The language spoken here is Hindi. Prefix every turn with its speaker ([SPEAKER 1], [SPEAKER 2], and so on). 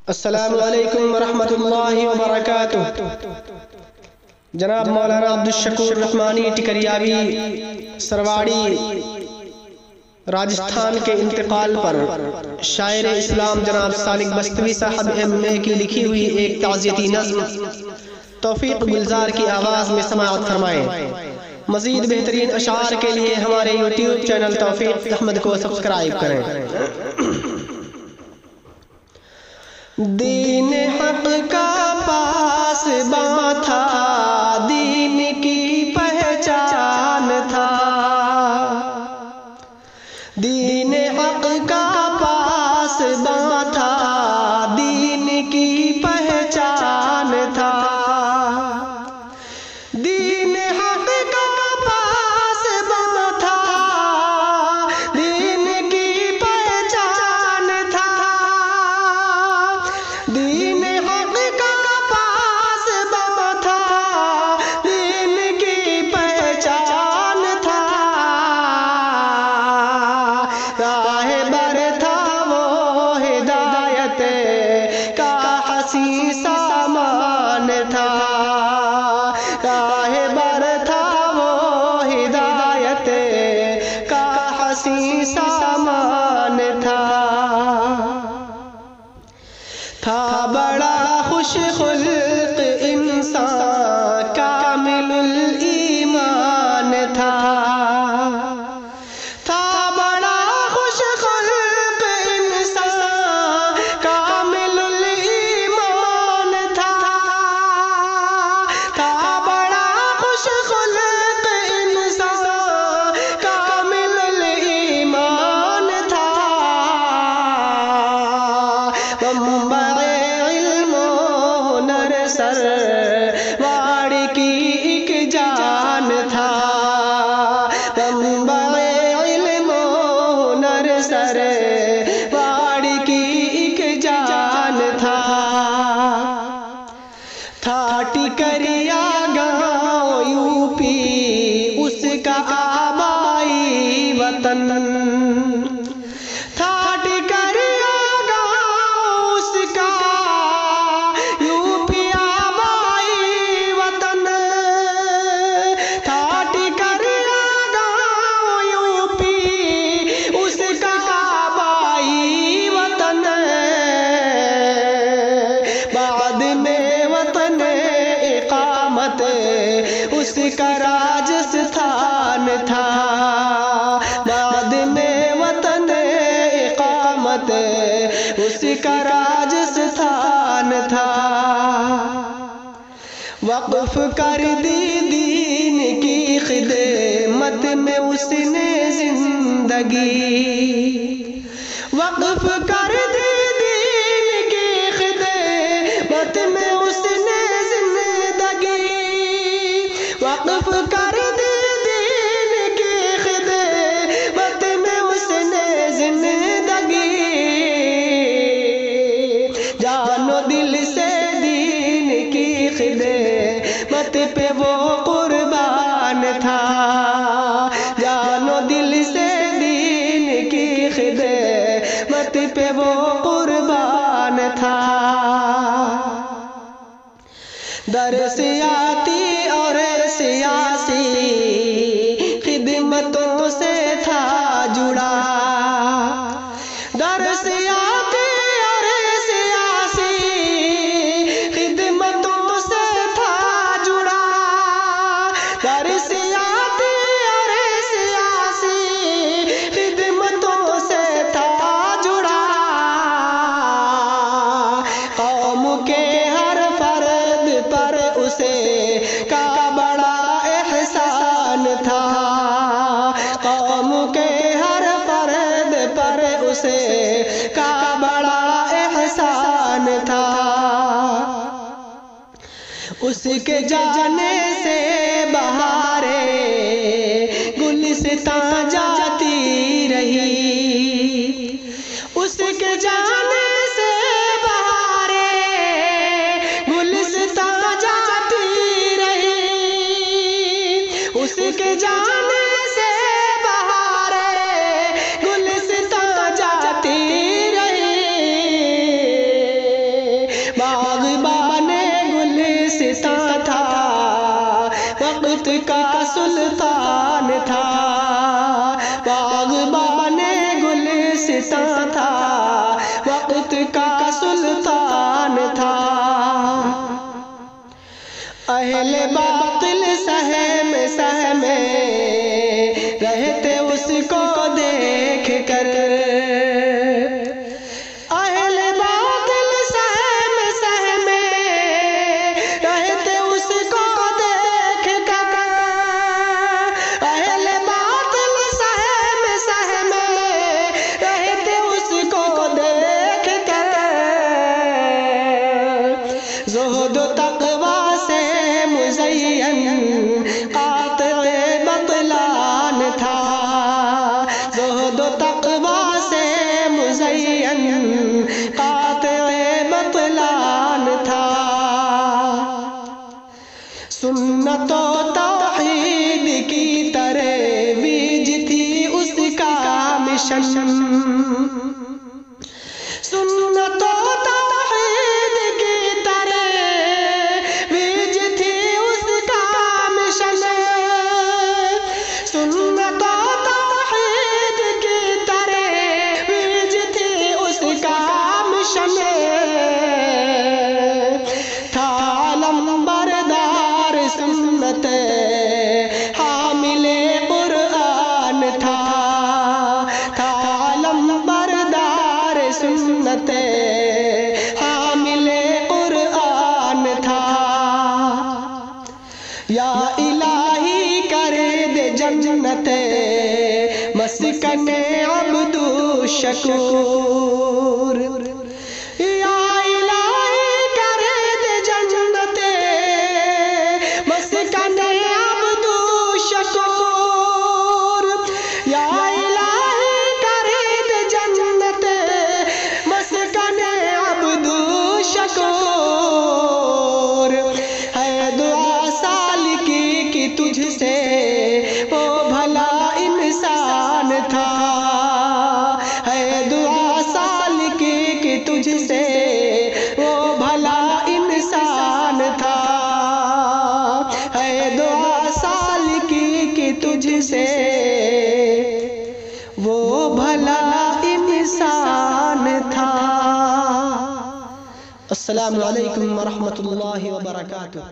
[SPEAKER 1] अस्सलामु अलैकुम वरहमतुल्लाहि वबरकातुह। जनाब मौलाना अब्दुल शकूर रहमानी टिकरियावी सरवाड़ी राजस्थान के इंतकाल पर शायर इस्लाम जनाब सालिक बस्तवी साहब MA की लिखी हुई एक ताज़ियती नज़्म तौफीक गुलजार की आवाज़ में समाअत फरमाएं। मज़ीद बेहतरीन अशार के लिए हमारे YouTube चैनल तौफीक अहमद को सब्सक्राइब करें। दीन हक का पासबां था, दीन की पहचान था। दीन हक का पासबां था, दीन की पहचान था। दीन हक का पासबां था, दीन की पहचान था। दीन हक का पासबां था, दीन की पहचान था। राहबर था वो हिदायत का हसी सामान था। राहबर था वो हिदायत का हसी सामान था बड़ा खुश खुल्क इंसान कामिलुल ईमान था बड़ा खुश खुल्क इंसान कामिलुल ईमान था बड़ा खुश खुल्क इंसान कामिलुल ईमान था। सरवाड़ी की एक जान था, इल्म हुनर सरवाड़ी की एक जान था। टिकरिया गाँव यूपी उसका आबाई वतन। टिकरिया गाँव उसका उसका राजस्थान था। बाद में वतन इकामत उसका राजस्थान था। वक़्फ़ कर दी दीन की खिदमत में उसने जिंदगी। वक़्फ़ कर दी दीन की खिदमत में उसने जिंदगी। वक़्फ़ कर दी दीन की खिदमत में उसने जिंदगी। जानो दिल से दीन की खिदमत पे वो कुर्बान था। जानो दिल से दीन की खिदमत पे वो कुर्बान था। दरस आती और सियासी खिदमतों से था जुड़ा। दरस आती और सियासी खिदमतों से था जुड़ा। दरस आती और सियासी खिदमतों से था जुड़ा। कौम के हर फर्द पर उसे का बड़ा एहसान था। कौम के हर फर्द पर उसे का बड़ा एहसान था। उसके जाने से बहारे गुलिस्तां जाती रही। उसके जाने से बहारे गुलिस्तां जाती रही। उसके जाने से बहारे गुलिस्तां जाती रही। था, बाग़बाने गुलिस्तां था, वक्त का सुल्तान था। अहले बातिल सहम सहमे रहते उसको देख कर, अहले बातिल सहम सहमे रहते उसको देख कर, अहले बातिल सहम सहमे रहते उसको देख कर। ज़ुहद तक़वा से मुज़य्यन क़ातिए बतलान था, ज़ुहद तक़वा से मुज़य्यन क़ातिए बतलान था। सुन्नत व तौहीद की तरवीज थी उसका मिशन, सुन्नत व तौहीद की तरवीज थी उसका मिशन, सुन्नत व तौहीद की तरवीज थी उसका मिशन। था अलंबरदार सुन्नत हामिले कुरान था, अलंबरदार सुन्नत हामिले कुरान था। या इलाही कर दे जन्नत मस्कने अब्दु शकूर, या इलाही कर दे जन्नत मस्कने अब्दु शकूर, या इलाही कर दे जन्नत मस्कने अब्दु शकूर। है दुआ सालिकी की तुझसे वो भला इंसान था, है दुआ सालिकी की तुझसे वो भला इंसान था, है दुआ सालिकी की तुझसे वो भला इंसान था। अस्सलामु अलैकुम व रहमतुल्लाहि व बरकातुहू।